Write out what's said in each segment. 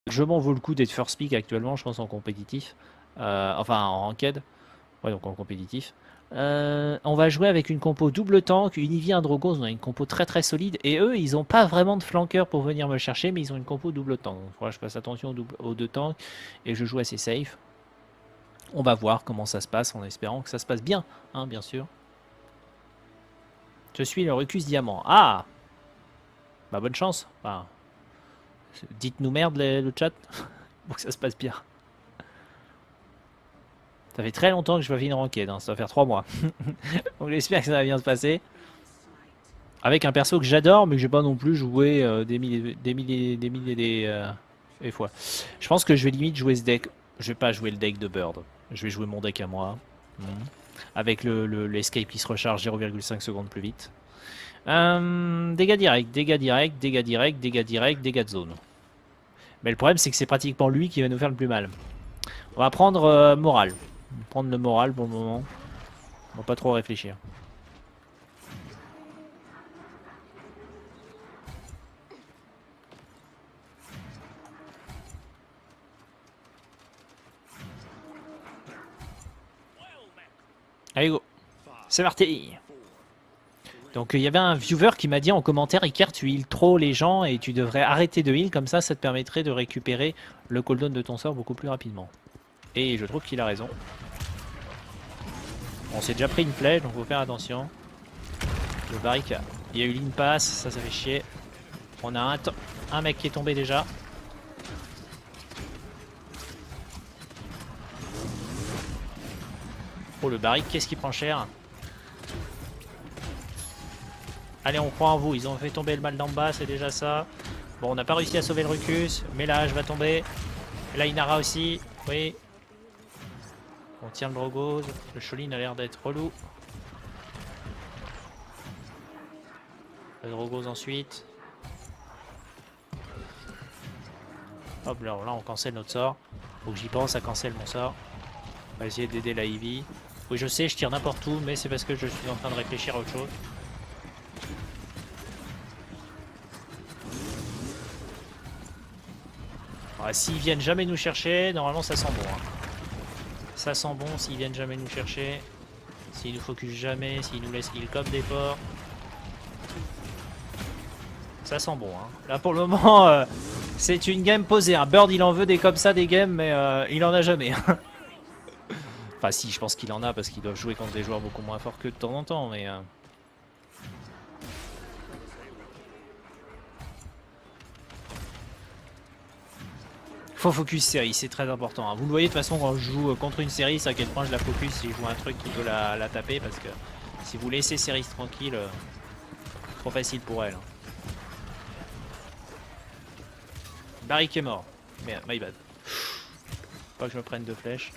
largement vaut le coup d'être first pick actuellement, je pense, en compétitif. Enfin, en ranked. Ouais, donc en compétitif. On va jouer avec une compo double tank, une Ivy, un Drogos. On a une compo très très solide. Et eux, ils n'ont pas vraiment de flanqueur pour venir me chercher, mais ils ont une compo double tank. Donc, voilà, je passe attention aux deux tanks et je joue assez safe. On va voir comment ça se passe en espérant que ça se passe bien, hein, bien sûr. Je suis le Rucus Diamant. Ah, bah bonne chance. Enfin, dites-nous merde le chat pour que ça se passe bien. Ça fait très longtemps que je fais une ranked, hein. Ça va faire 3 mois. Donc j'espère que ça va bien se passer. Avec un perso que j'adore, mais que j'ai pas non plus joué des milliers des fois. Je pense que je vais limite jouer ce deck. Je vais pas jouer le deck de Bird. Je vais jouer mon deck à moi. Avec l'escape qui se recharge 0,5 secondes plus vite. Dégâts directs, dégâts directs, dégâts directs, dégâts directs, dégâts de zone. Mais le problème, c'est que c'est pratiquement lui qui va nous faire le plus mal. On va prendre moral. On va prendre le moral pour le moment. On va pas trop réfléchir. Allez go. C'est parti. Donc il y avait un viewer qui m'a dit en commentaire, Iker, tu heal trop les gens et tu devrais arrêter de heal, comme ça te permettrait de récupérer le cooldown de ton sort beaucoup plus rapidement. Et je trouve qu'il a raison. On s'est déjà pris une flèche, donc faut faire attention. Le barric, il y a eu l'impasse, ça fait chier. On a un mec qui est tombé déjà. Oh le barric, qu'est-ce qui prend cher? Allez, on croit en vous, ils ont fait tomber le mal d'en bas, c'est déjà ça. Bon, on n'a pas réussi à sauver le Rucus, mais là, je vais tomber. Et là, Inara aussi, oui. On tient le Drogos, le Cholin a l'air d'être relou. Le Drogos ensuite. Hop, là on cancelle notre sort. Faut que j'y pense à cancel mon sort. On va essayer d'aider la Ivy. Oui, je sais, je tire n'importe où, mais c'est parce que je suis en train de réfléchir à autre chose. S'ils viennent jamais nous chercher, normalement ça sent bon. Hein. Ça sent bon s'ils viennent jamais nous chercher. S'ils nous focus jamais, s'ils nous laissent heal comme des porcs. Ça sent bon. Hein. Là pour le moment, c'est une game posée. Un Bird il en veut des comme ça, des games, mais il en a jamais. Enfin si, je pense qu'il en a parce qu'ils doivent jouer contre des joueurs beaucoup moins forts que de temps en temps, mais... Faut focus série, c'est très important. Hein. Vous le voyez de toute façon quand je joue contre une série, c'est à quel point je la focus si je joue un truc qui peut la taper, parce que si vous laissez série tranquille, trop facile pour elle. Hein. Barrick est mort. Merde, my bad. Pas que je me prenne de flèches.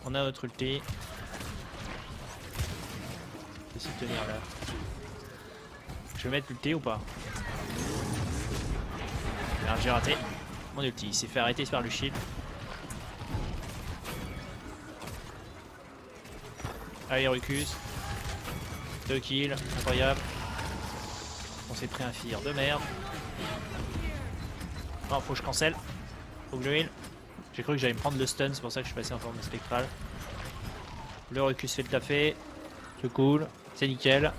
On a notre ulti. Essayer de tenir là. Je vais mettre l'ulti ou pas? Merde, j'ai raté. Mon ulti, il s'est fait arrêter par le shield. Allez, Rucus. 2 kills, incroyable. On s'est pris un fear de merde. Non, faut que je cancel. Faut que je heal. J'ai cru que j'allais me prendre le stun, c'est pour ça que je suis passé en forme spectrale. Le Rucus fait le tafé. C'est cool, c'est nickel.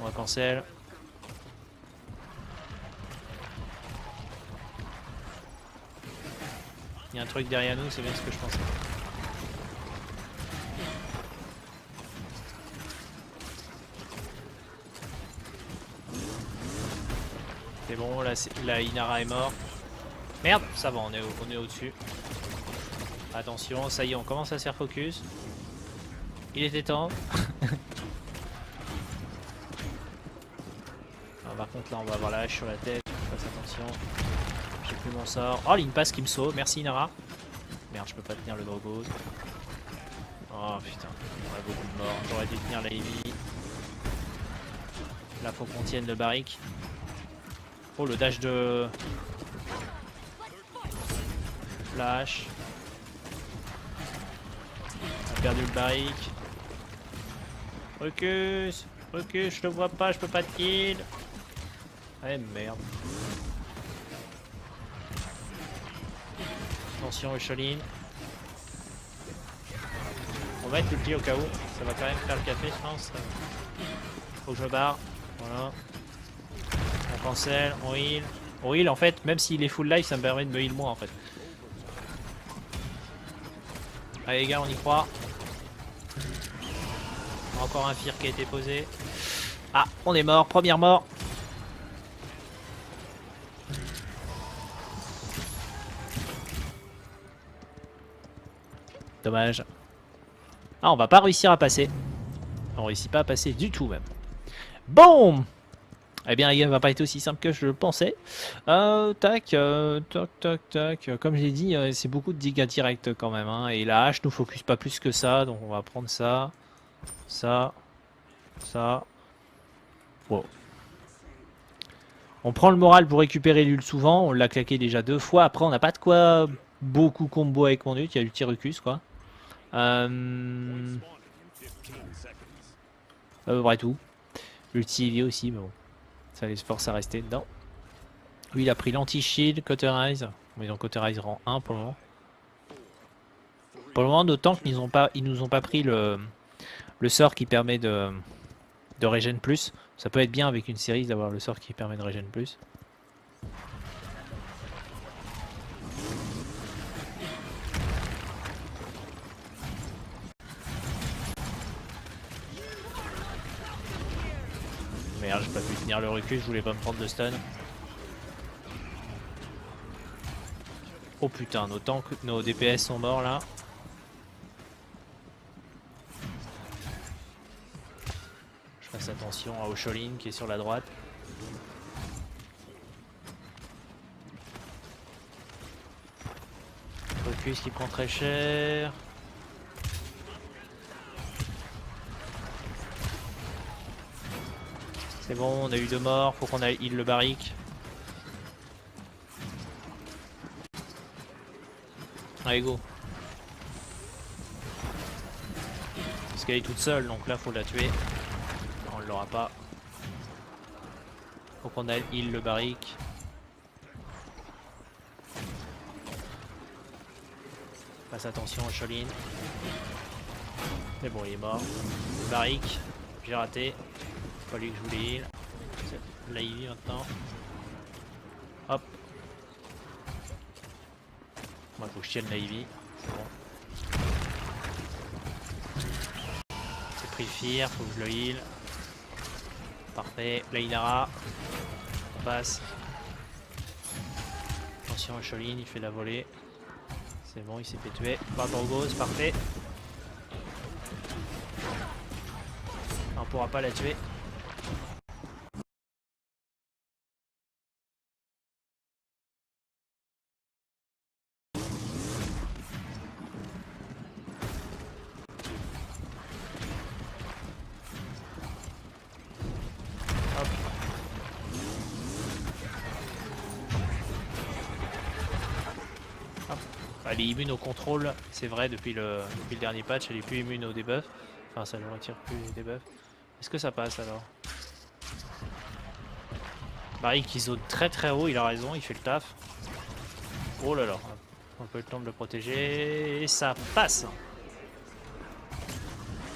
On va cancel. Il y a un truc derrière nous, c'est bien ce que je pensais. C'est bon, là Inara est mort. Merde, ça va, on est au-dessus. Attention, ça y est, on commence à se faire focus. Il était temps. Par contre là on va avoir la hache sur la tête, fasse attention. J'ai plus mon sort. Oh l'impasse qui me sauve, merci Inara. Merde je peux pas tenir le Drogos. Oh putain, on a beaucoup de morts. J'aurais dû tenir la Ivy. Là faut qu'on tienne le barric. Oh le dash de... La hache. On a perdu le barric. Recus. Recus, je te vois pas, je peux pas te kill. Eh merde. Attention Echeline. On va être ulti au cas où. Ça va quand même faire le café je pense. Faut que je me barre. Voilà. On cancel, on heal. On heal en fait, même s'il est full life, ça me permet de me heal moi en fait. Allez les gars, on y croit. Encore un fear qui a été posé. Ah, on est mort, première mort. Dommage. Ah, on va pas réussir à passer. On réussit pas à passer du tout même. Bon. Eh bien, la game va pas être aussi simple que je le pensais. Tac, tac. Comme j'ai dit, c'est beaucoup de dégâts directs quand même. Hein. Et la hache nous focus pas plus que ça. Donc on va prendre ça. Ça. Wow. On prend le moral pour récupérer l'ul souvent. On l'a claqué déjà 2 fois. Après, on n'a pas de quoi beaucoup combo avec mon ult. Il y a l'ulti Rucus quoi. Vrai tout. L'ulti Eevee aussi, mais bon. Ça les force à rester dedans. Lui, il a pris l'anti-shield, Cauterize. Mais donc Cauterize rang 1 pour le moment. Pour le moment, nos tanks, ils nous ont pas pris le sort qui permet de régène plus. Ça peut être bien avec une série d'avoir le sort qui permet de régène plus. Merde, j'ai pas pu tenir le recul, je voulais pas me prendre de stun. Oh putain, nos tanks, nos DPS sont morts là. Je fasse attention à Osholin qui est sur la droite. Focus qui prend très cher. C'est bon, on a eu 2 morts, faut qu'on aille heal le barrique. Allez go. Parce qu'elle est toute seule, donc là faut la tuer. Non, on ne l'aura pas. Faut qu'on aille heal le barrique. Fasse attention au Cholin. Mais bon, il est mort. Le barrique, j'ai raté. C'est pas lui que je voulais heal. C'est la Ivy maintenant. Hop. Moi, faut que je tienne la Ivy. C'est bon. C'est pris Fear, faut que je le heal. Parfait. La Inara. On passe. Attention au Cholin, il fait la volée. C'est bon, il s'est fait tuer. Pas Drogos, parfait. On pourra pas la tuer. Hop. Hop. Elle est immune au contrôle, c'est vrai, depuis le dernier patch, elle est plus immune au debuff. Enfin, ça ne retire plus les debuffs. Est-ce que ça passe alors? Barry qui zone très très haut, il a raison, il fait le taf. Oh là là, on peut le temps de le protéger, et ça passe.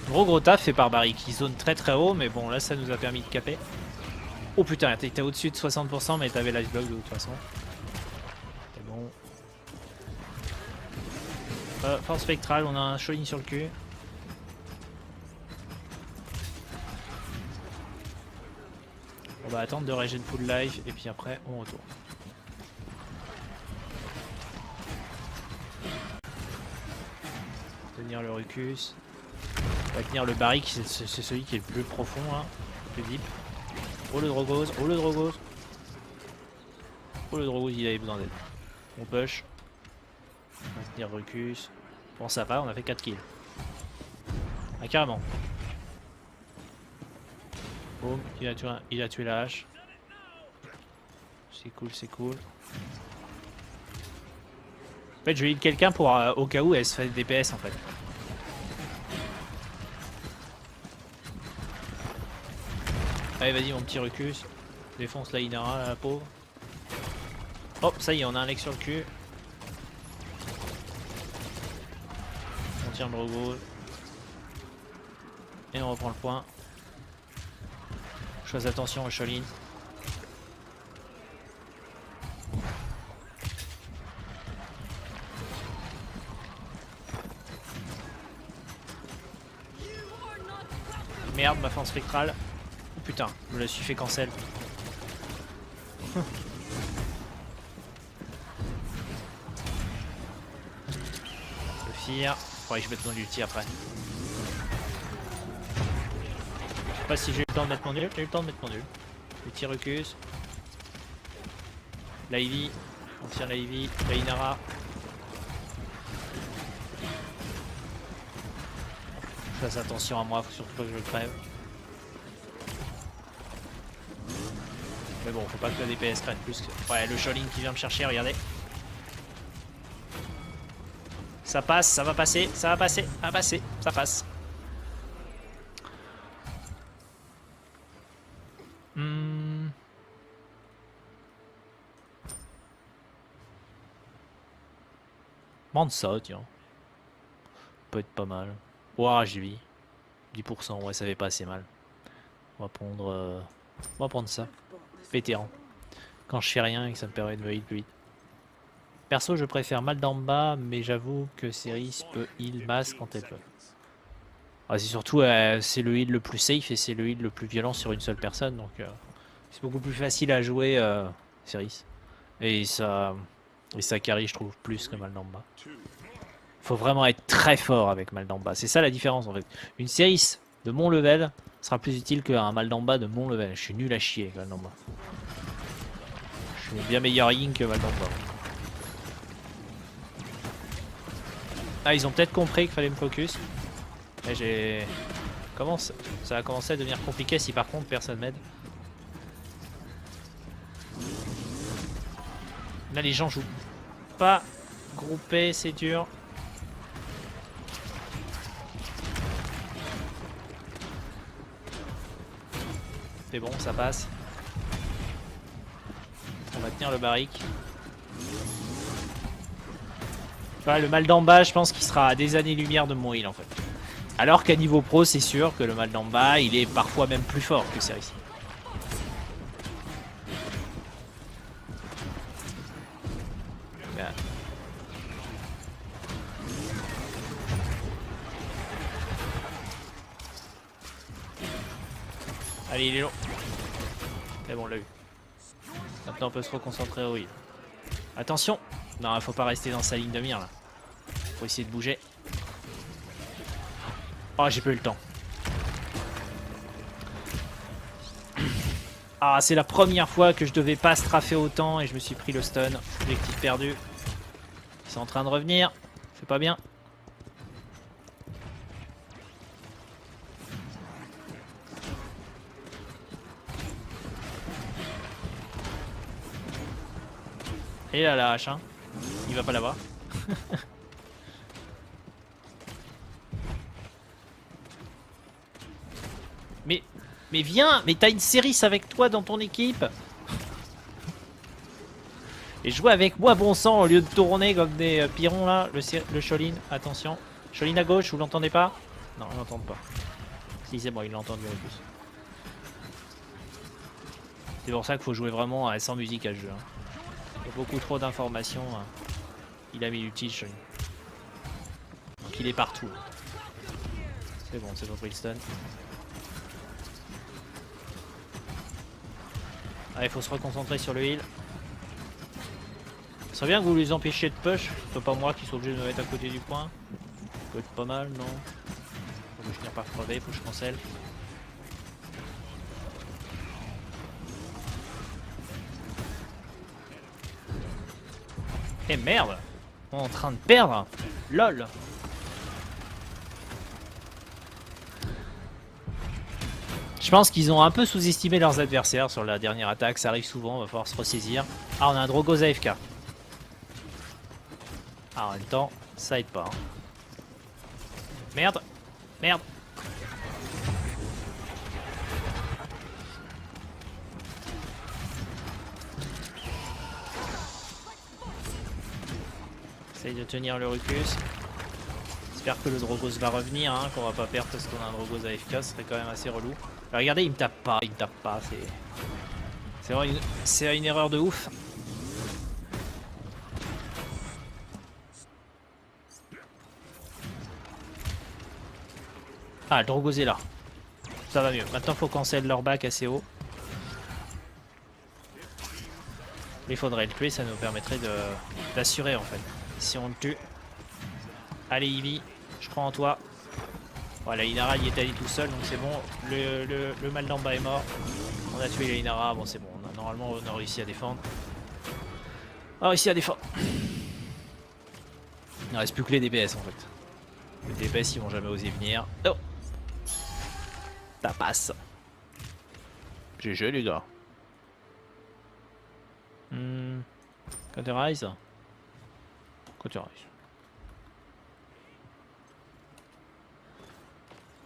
Gros taf fait par Barry qui zone très très haut, mais bon là ça nous a permis de caper. Oh putain, t'étais au-dessus de 60% mais t'avais l'ice block de toute façon. C'est bon. Force spectrale, on a un Cholin sur le cul. On va attendre de régène full life et puis après on retourne. Tenir le Rucus. On va tenir le barrique, c'est celui qui est le plus profond là, le plus deep. Oh le Drogos, oh le Drogos. Oh le Drogos, il avait besoin d'aide. On push. On va tenir Rucus. Bon ça va, on a fait 4 kills. Ah carrément. Boum, il a tué la hache. C'est cool, c'est cool. En fait je vais heal quelqu'un pour au cas où elle se fait DPS en fait. Allez, vas-y, mon petit Rucus. Défonce la Inara, la pauvre. Hop, ça y est, on a un Lex sur le cul. On tire le Drogo. Et on reprend le point. Je fais attention au Shaolin. Merde, ma forme spectrale. Oh putain, je me la suis fait cancel. Le fire. Faudrait que je mette mon ulti après. Je sais pas si j'ai eu le temps de mettre mon ult. J'ai eu le temps de mettre mon ult. Ulti Rucus. La Ivy. On tire la Ivy. La Inara. Je fasse attention à moi, faut surtout pas que je le crève. Mais bon, faut pas que le DPS crève plus que... Ouais, le Shaolin qui vient me chercher, regardez. Ça passe, ça va passer, ça va passer, ça va passer, ça passe. Mande ça, tiens. Peut être pas mal. Ouah, j'ai vu. 10%, ouais, ça fait pas assez mal. On va prendre ça. Vétéran. Quand je fais rien et que ça me permet de me heal plus vite. Perso, je préfère Maldamba, mais j'avoue que Ceris peut heal masse quand elle veut. Ah, c'est surtout, c'est le heal le plus safe et c'est le heal le plus violent sur une seule personne, donc c'est beaucoup plus facile à jouer Ceris. Et ça carry, je trouve, plus que Maldamba. Faut vraiment être très fort avec Maldamba. C'est ça la différence en fait. Une Ceris de mon level sera plus utile qu'un Maldamba de mon level. Je suis nul à chier avec Maldamba. Je suis bien meilleur Ying que Maldamba. Ah, ils ont peut-être compris qu'il fallait me focus. Et j'ai... Ça a commencé à devenir compliqué si par contre personne m'aide. Là les gens jouent pas groupés, c'est dur. C'est bon, ça passe. On va tenir le barrique. Enfin, le Maldamba, je pense qu'il sera à des années-lumière de mon heal en fait. Alors qu'à niveau pro, c'est sûr que le Maldamba, il est parfois même plus fort que Ceris. Allez, il est long. C'est bon, on l'a eu. Maintenant, on peut se reconcentrer au heal. Attention! Non, il faut pas rester dans sa ligne de mire là. Faut essayer de bouger. Oh, j'ai pas eu le temps. Ah, c'est la première fois que je devais pas straffer autant et je me suis pris le stun. Objectif perdu. C'est en train de revenir. C'est pas bien. Et là, la hache, hein. Il va pas l'avoir. Mais viens, mais t'as une Ceris avec toi dans ton équipe. Et jouer avec moi bon sang au lieu de tourner comme des pirons là. Le Shaolin, attention. Shaolin à gauche, vous l'entendez pas? Non, ils l'entendent pas. Si c'est bon, ils l'ont entendu en plus. C'est pour ça qu'il faut jouer vraiment sans musique à ce jeu. Hein. Il y a beaucoup trop d'informations. Hein. Il a mis l'ulti, Shaolin. Donc il est partout. C'est bon, c'est pas pris le stun. Allez, il faut se reconcentrer sur le heal. Ça serait bien que vous les empêchiez de push. C'est pas moi qui suis obligé de me mettre à côté du point. Ça peut être pas mal, non? Faut que je finisse par crever, faut que je cancelle. Eh merde! On est en train de perdre! LOL! Je pense qu'ils ont un peu sous-estimé leurs adversaires sur la dernière attaque, ça arrive souvent, on va falloir se ressaisir. Ah, on a un Drogoz AFK. Ah, en même temps, ça aide pas. Hein. Merde! Merde! Essaye de tenir le Rucus. J'espère que le Drogos va revenir, hein, qu'on va pas perdre parce qu'on a un Drogos AFK, ce serait quand même assez relou. Alors, regardez, il me tape pas, c'est vraiment une erreur de ouf. Ah, le Drogos est là. Ça va mieux. Maintenant, faut cancel leur back assez haut. Il faudrait le tuer, ça nous permettrait d'assurer en fait. Si on le tue. Allez, Ivy, je crois en toi. Voilà, Inara il est allé tout seul, donc c'est bon. Le Maldamba est mort. On a tué les Inara, bon c'est bon. Normalement, on a réussi à défendre. On a réussi à défendre. Il ne reste plus que les DPS en fait. Les DPS ils vont jamais oser venir. Oh, ça passe. GG les gars. Cauterize. Cauterize.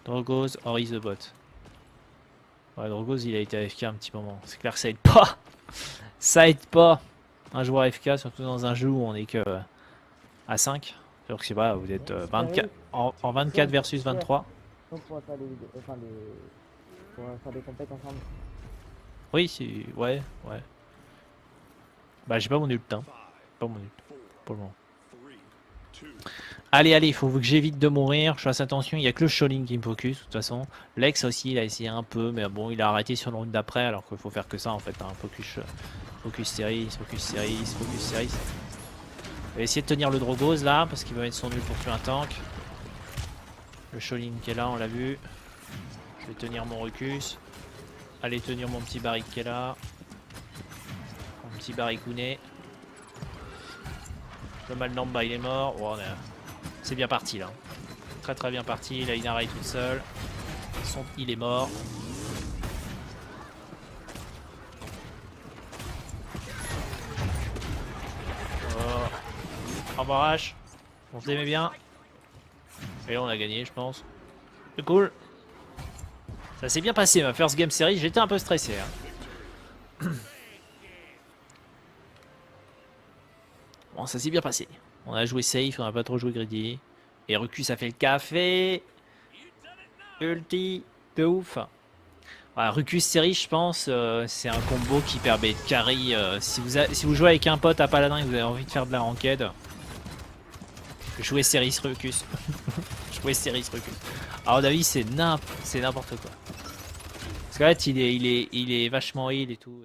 Drogos or is the bot. Ouais, Drogos il a été AFK un petit moment. C'est clair que ça aide pas. Ça aide pas un joueur AFK, surtout dans un jeu où on est que à 5. Alors que c'est pas, vous êtes 24, en 24 versus 23. On pourra faire des compètes ensemble. Oui, c'est. Ouais. Bah, j'ai pas mon ult, hein. Pas mon ult. Pour le moment. Allez, il faut que j'évite de mourir. Je fasse attention, il n'y a que le Sholing qui me focus. De toute façon, Lex aussi, il a essayé un peu, mais bon, il a arrêté sur le round d'après. Alors qu'il faut faire que ça en fait. Hein. Focus series. Je vais essayer de tenir le Drogos là, parce qu'il va mettre son ult pour tuer un tank. Le Sholing qui est là, on l'a vu. Je vais tenir mon Rucus. Allez, tenir mon petit Barrick qui est là. Mon petit Barricounet. Le Maldamba il est mort. Oh, c'est bien parti là. Très bien parti. La Inara est toute seule. Il est mort. Oh. Au revoir H. On se l'aimait bien. Et là on a gagné je pense. C'est cool. Ça s'est bien passé ma first game série. J'étais un peu stressé. Hein. Bon, ça s'est bien passé. On a joué safe, on n'a pas trop joué greedy. Et Rucus a fait le café. Ulti, de ouf. Voilà, Rucus série, je pense, c'est un combo qui permet de carry. Si vous jouez avec un pote à Paladin et que vous avez envie de faire de la ranked, jouez série Rucus. Jouez série Rucus. Alors, David, c'est n'importe quoi. Parce qu'en fait, il est vachement heal et tout.